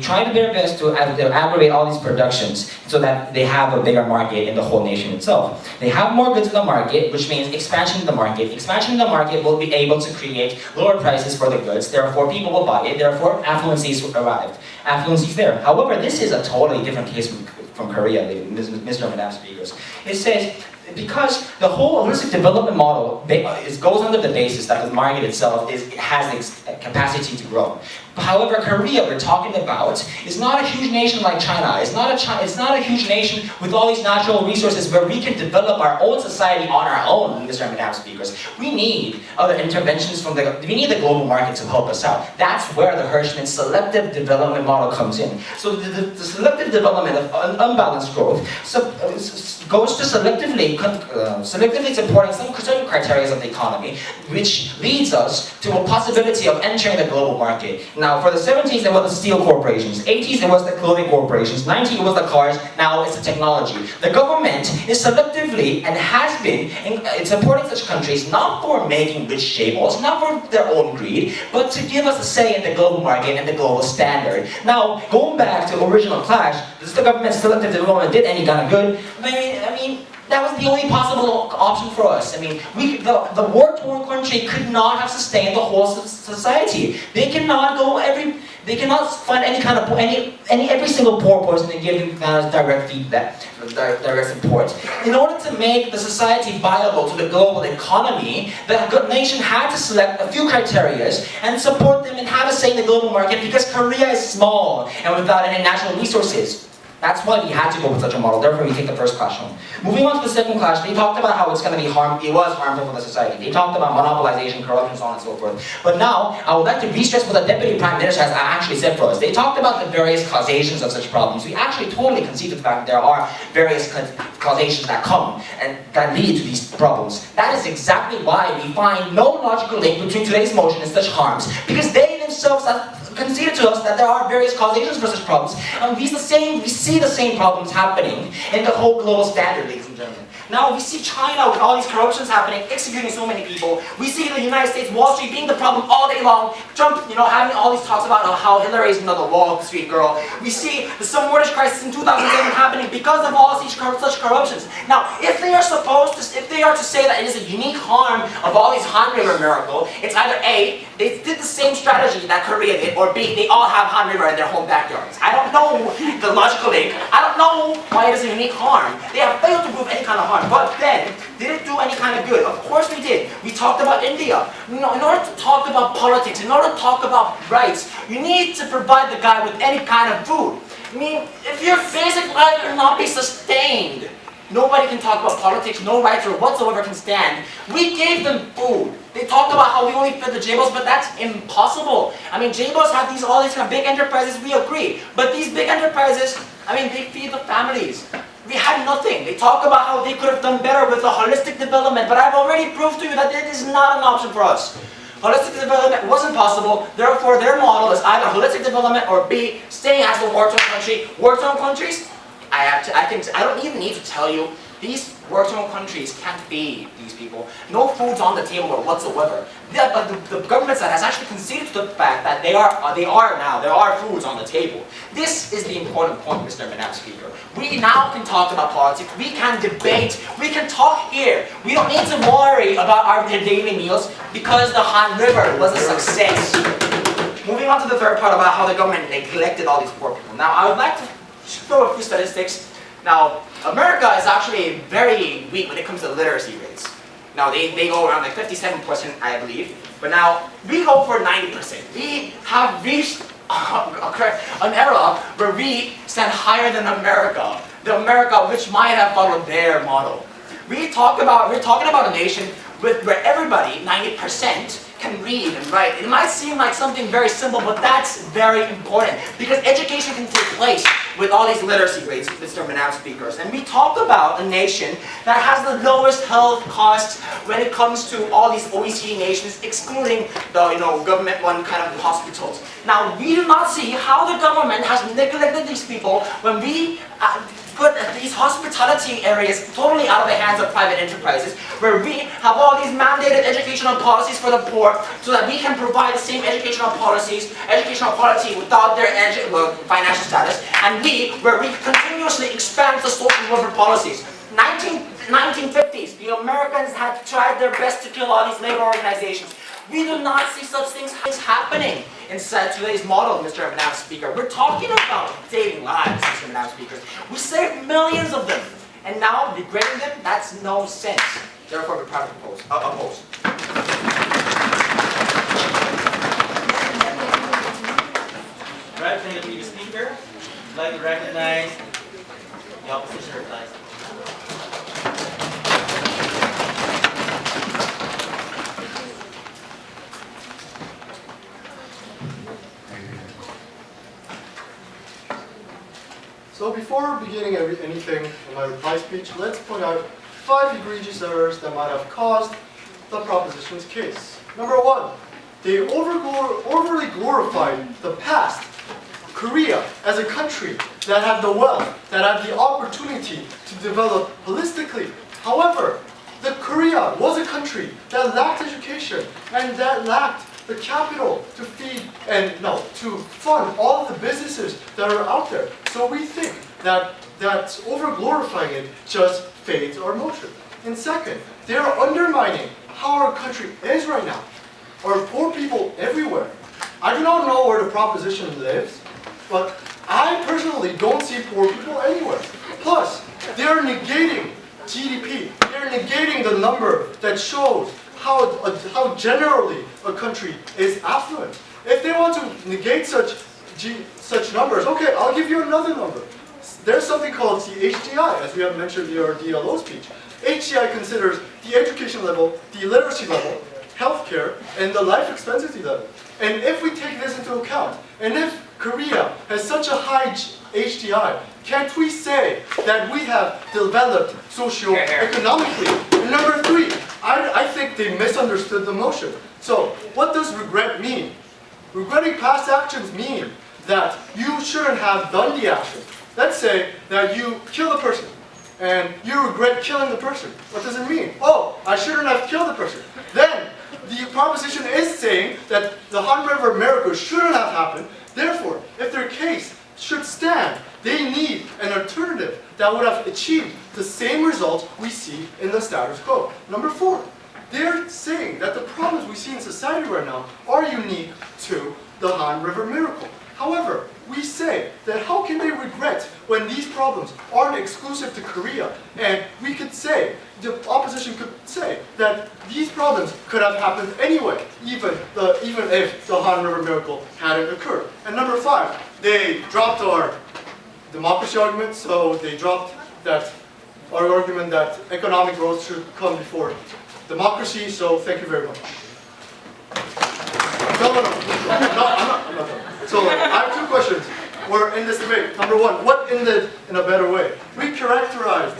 C: try to their best to aggravate all these productions so that they have a bigger market in the whole nation itself. They have more goods in the market, which means expansion in the market. Expansion in the market will be able to create lower prices for the goods, therefore people will buy it, therefore affluencies arrived. Affluency is there. However, this is a totally different case from Korea, Mr. and Madam Speakers. It says, because the whole holistic development model goes under the basis that the market itself has the capacity to grow. However, Korea, we're talking about, is not a huge nation like China. It's not a huge nation with all these natural resources where we can develop our own society on our own, Mr. and Madam Speakers. We need other interventions we need the global market to help us out. That's where the Hirschman selective development model comes in. So the selective development of unbalanced growth goes to selectively supporting some certain criteria of the economy, which leads us to a possibility of entering the global market. Now, for the 70s, it was the steel corporations. 80s, it was the clothing corporations. 90s, it was the cars. Now, it's the technology. The government is selectively and has been supporting such countries not for making rich jables, not for their own greed, but to give us a say in the global market and the global standard. Now, going back to original clash, does the government selective development did any kind of good? I mean, that was the only possible option for us. I mean, the war-torn country could not have sustained the whole society. They cannot find any kind of every single poor person and give them direct feedback, direct support. In order to make the society viable to the global economy, the nation had to select a few criteria and support them and have a say in the global market because Korea is small and without any natural resources. That's why we had to go with such a model. Therefore, we take the first clash home. Moving on to the second clash, they talked about how it's going to be it was harmful for the society. They talked about monopolization, corruption, so on and so forth. But now, I would like to re-stress what the Deputy Prime Minister has actually said for us. They talked about the various causations of such problems. We actually totally concede the fact that there are various causations that come and that lead to these problems. That is exactly why we find no logical link between today's motion and such harms, because they themselves have conceded to us that there are various causations for such problems, and we see the same problems happening in the whole global standard, ladies and gentlemen. Now we see China with all these corruptions happening, executing so many people. We see the United States, Wall Street being the problem all day long. Trump, having all these talks about how Hillary is the Wall Street girl. We see the some mortgage crisis in 2007 happening because of all these such corruptions. Now, if they are to say that it is a unique harm of all these Han River miracle, it's either A, they did the same strategy that Korea did, or B, they all have Han River in their home backyards. I don't know the logical link. I don't know why it is a unique harm. They have failed to prove any kind of harm. But then, did it do any kind of good? Of course we did. We talked about India. In order to talk about politics, in order to talk about rights, you need to provide the guy with any kind of food. I mean, if your basic life cannot be sustained, nobody can talk about politics, no rights or whatsoever can stand. We gave them food. They talked about how we only fed the Jables, but that's impossible. I mean, Jables have all these kind of big enterprises, we agree. But these big enterprises, they feed the families. We had nothing. They talk about how they could have done better with the holistic development, but I've already proved to you that it is not an option for us. Holistic development wasn't possible, therefore their model is either holistic development or B, staying as a war-torn country. War-torn countries, I don't even need to tell you, these war-torn countries can't feed these people. No food's on the table or whatsoever. But the government side has actually conceded to the fact that there are foods on the table. This is the important point, Mr. Madam Speaker. We now can talk about politics, we can debate, we can talk here. We don't need to worry about our daily meals because the Han River was a success. Moving on to the third part about how the government neglected all these poor people. Now, I would like to throw a few statistics. Now, America is actually very weak when it comes to literacy rates. Now, they go around like 57%, I believe. But now, we go for 90%. We have reached an era where we stand higher than America. The America which might have followed their model. We're talking about a nation where everybody, 90%, can read and write. It might seem like something very simple, but that's very important because education can take place with all these literacy rates, Mr. Madam Speakers. And we talk about a nation that has the lowest health costs when it comes to all these OECD nations, excluding the government-run kind of hospitals. Now, we do not see how the government has neglected these people when we put these hospitality areas totally out of the hands of private enterprises, where we have all these mandated educational policies for the poor, so that we can provide the same educational quality without their financial status, and where we continuously expand the social welfare policies. 1950s, the Americans had tried their best to kill all these labor organizations. We do not see such things happening inside today's model, Mr. Madam Speaker. We're talking about saving lives, Mr. Madam Speaker. We saved millions of them, and now degrading them, that's no sense. Therefore, we proudly oppose.
A: Right, thank you, previous speaker. I'd like to recognize the opposition replies.
D: So before beginning anything in my reply speech, let's point out 5 egregious errors that might have caused the proposition's case. Number 1, they overly glorified the past. Korea as a country that had the wealth, that had the opportunity to develop holistically. However, the Korea was a country that lacked education and that lacked the capital to to fund all of the businesses that are out there. So we think that over glorifying it just fades our motion. And second, they are undermining how our country is right now. Our poor people everywhere. I do not know where the proposition lives, but I personally don't see poor people anywhere. Plus, they are negating GDP. They are negating the number that shows how generally a country is affluent. If they want to negate such numbers, okay, I'll give you another number. There's something called the HDI, as we have mentioned in our DLO speech. HDI considers the education level, the literacy level, healthcare, and the life expectancy level. And if we take this into account, and if Korea has such a high HDI, can't we say that we have developed socio-economically? And number 3, I think they misunderstood the motion. So, what does regret mean? Regretting past actions mean that you shouldn't have done the action. Let's say that you kill the person, and you regret killing the person. What does it mean? Oh, I shouldn't have killed the person. Then, the proposition is saying that the Han River miracle shouldn't have happened. Therefore, if their case should stand, they need an alternative that would have achieved the same results we see in the status quo. Number 4, they're saying that the problems we see in society right now are unique to the Han River miracle. However, we say that how can they regret when these problems aren't exclusive to Korea? And we could say, the opposition could say that these problems could have happened anyway, even if the Han River miracle hadn't occurred. And number 5, they dropped our democracy argument, so they dropped our argument that economic growth should come before democracy, so thank you very much. No, I'm not done. So I have 2 questions. We're in this debate. Number 1, what ended in a better way? We characterized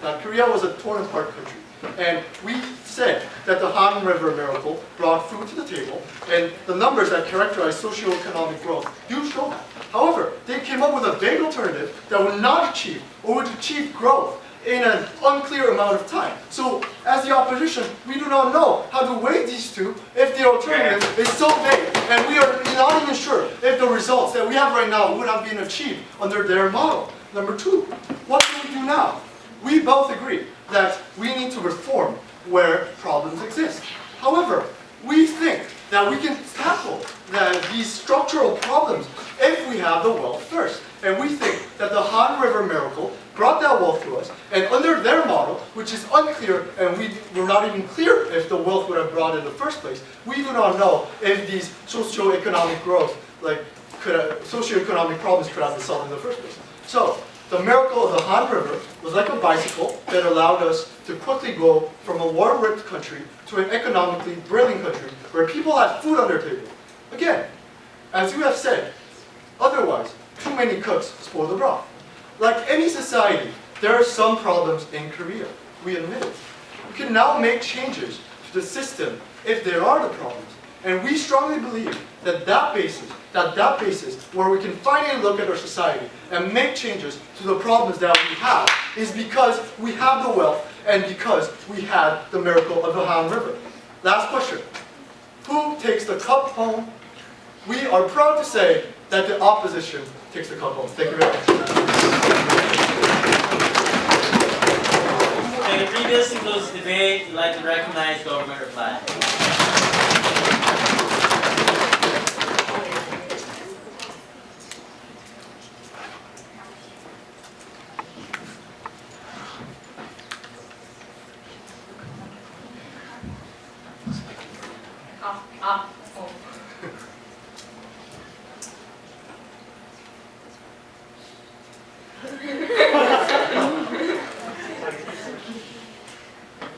D: that Korea was a torn apart country. And we said that the Han River miracle brought food to the table, and the numbers that characterize socio-economic growth do show that. However, they came up with a vague alternative that would not achieve, or would achieve growth in an unclear amount of time. So, as the opposition, we do not know how to weigh these two if the alternative is so vague, and we are not even sure if the results that we have right now would have been achieved under their model. Number 2, what do we do now? We both agree that we need to reform where problems exist. However, we think that we can tackle these structural problems if we have the wealth first. And we think that the Han River miracle brought that wealth to us, and under their model, which is unclear, and we're not even clear if the wealth would have brought it in the first place, we do not know if these socio-economic growth, socio-economic problems could have been solved in the first place. So, the miracle of the Han River was like a bicycle that allowed us to quickly go from a war-ripped country to an economically brilliant country where people had food on their table. Again, as you have said, otherwise, too many cooks spoil the broth. Like any society, there are some problems in Korea. We admit it. We can now make changes to the system if there are the problems. And we strongly believe that that basis where we can finally look at our society and make changes to the problems that we have is because we have the wealth and because we had the miracle of the Han River. Last question. Who takes the cup home? We are proud to say that the opposition takes the cup home. Thank you very much.
A: Okay, previous to close the debate, I'd like to recognize government reply.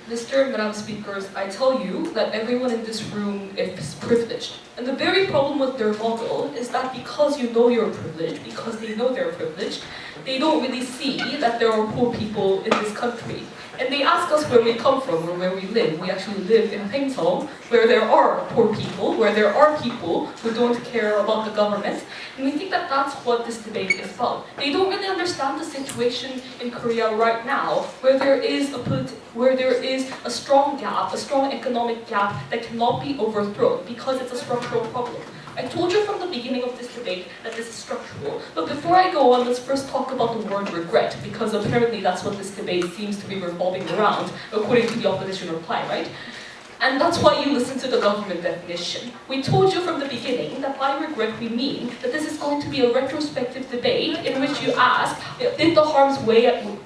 E: Mr. and Madam Speakers, I tell you that everyone in this room is privileged. And the very problem with their model is that because you know you're privileged, because they know they're privileged, they don't really see that there are poor people in this country. And they ask us where we come from or where we live. We actually live in Pyeongtaek, where there are poor people, where there are people who don't care about the government. And we think that that's what this debate is about. They don't really understand the situation in Korea right now, where there is a strong gap, a strong economic gap that cannot be overthrown because it's a structural problem. I told you from the beginning of this debate that this is structural, but before I go on, let's first talk about the word regret, because apparently that's what this debate seems to be revolving around, according to the opposition reply, right? And that's why you listen to the government definition. We told you from the beginning that by regret we mean that this is going to be a retrospective debate in which you ask, did the harms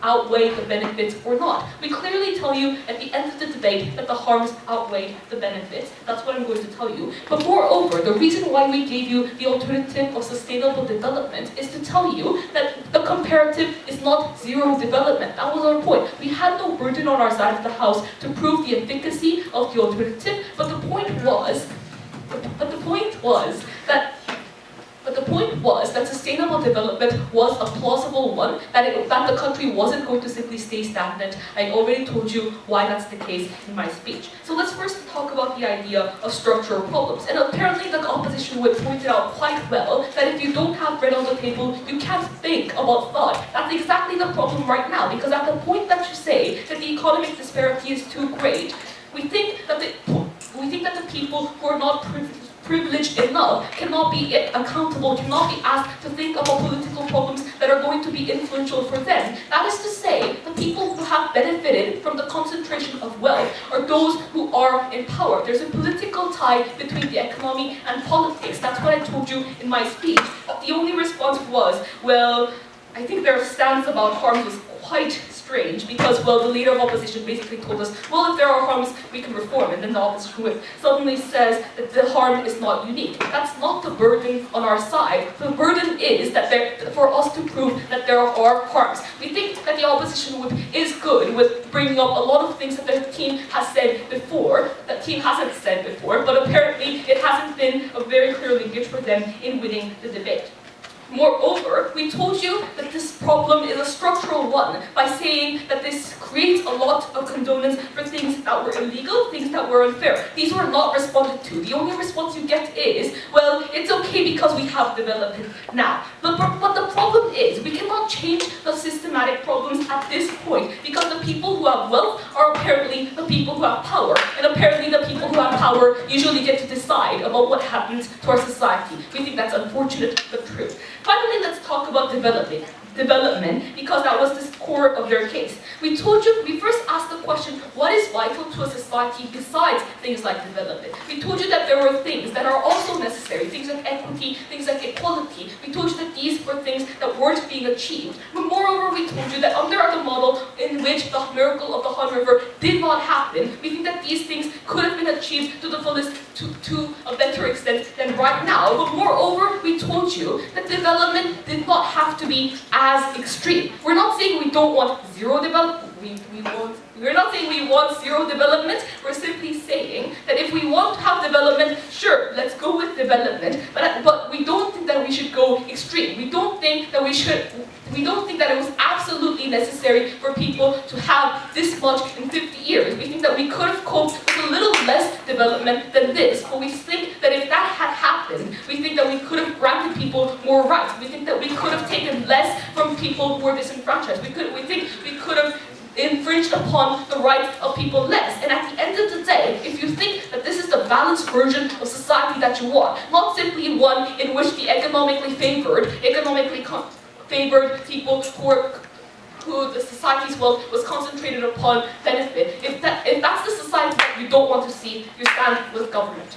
E: outweigh the benefits or not? We clearly tell you at the end of the debate that the harms outweigh the benefits. That's what I'm going to tell you. But moreover, the reason why we gave you the alternative of sustainable development is to tell you that the comparative is not zero development. That was our point. We had no burden on our side of the house to prove the efficacy of the alternative, but the point was that sustainable development was a plausible one, that the country wasn't going to simply stay stagnant. I already told you why that's the case in my speech. So let's first talk about the idea of structural problems. And apparently the opposition would point it out quite well that if you don't have bread on the table, you can't think about thought. That's exactly the problem right now, because at the point that you say that the economic disparity is too great, we think that the people who are not privileged enough cannot be accountable, cannot be asked to think about political problems that are going to be influential for them. That is to say, the people who have benefited from the concentration of wealth are those who are in power. There's a political tie between the economy and politics. That's what I told you in my speech. The only response was, well, I think their stance about harms was quite strange because, well, the leader of opposition basically told us, well, if there are harms, we can reform. And then the opposition whip suddenly says that the harm is not unique. That's not the burden on our side. The burden is that for us to prove that there are harms. We think that the opposition whip is good with bringing up a lot of things that the team has said before, that team hasn't said before, but apparently it hasn't been a very clear linkage for them in winning the debate. Moreover, we told you that this problem is a structural one by saying that this creates a lot of condonance for things that were illegal, things that were unfair. These were not responded to. The only response you get is, well, it's okay because we have development now. But the problem is, we cannot change the systematic problems at this point because the people who have wealth are apparently the people who have power. And apparently the people who have power usually get to decide about what happens to our society. We think that's unfortunate but true. Finally, let's talk about development because that was the core of their case. We told you, we first asked the question, what is vital to a society besides things like development? We told you that there were things that are also necessary, things like equity, things like equality. We told you that these were things that weren't being achieved. But moreover, we told you that under the model in which the miracle of the Han River did not happen, we think that these things could have been achieved to the fullest, to a better extent than right now. But moreover, we told you that development did not have to be as extreme. We're not saying we don't want zero development. We're not saying we want zero development. We're simply saying that if we want to have development, sure, let's go with development. But we don't think that we should go extreme. We don't think that it was absolutely necessary for people to have this much in 50 years. We think that we could have coped with a little less development than this. this, but we think that if that had happened, we think that we could have granted people more rights. We think that we could have taken less from people who were disenfranchised. We think we could have infringed upon the rights of people less. And at the end of the day, if you think that this is the balanced version of society that you want, not simply one in which the economically favored people who the society's wealth was concentrated upon benefit, if that's the society that you don't want to see, you stand with government.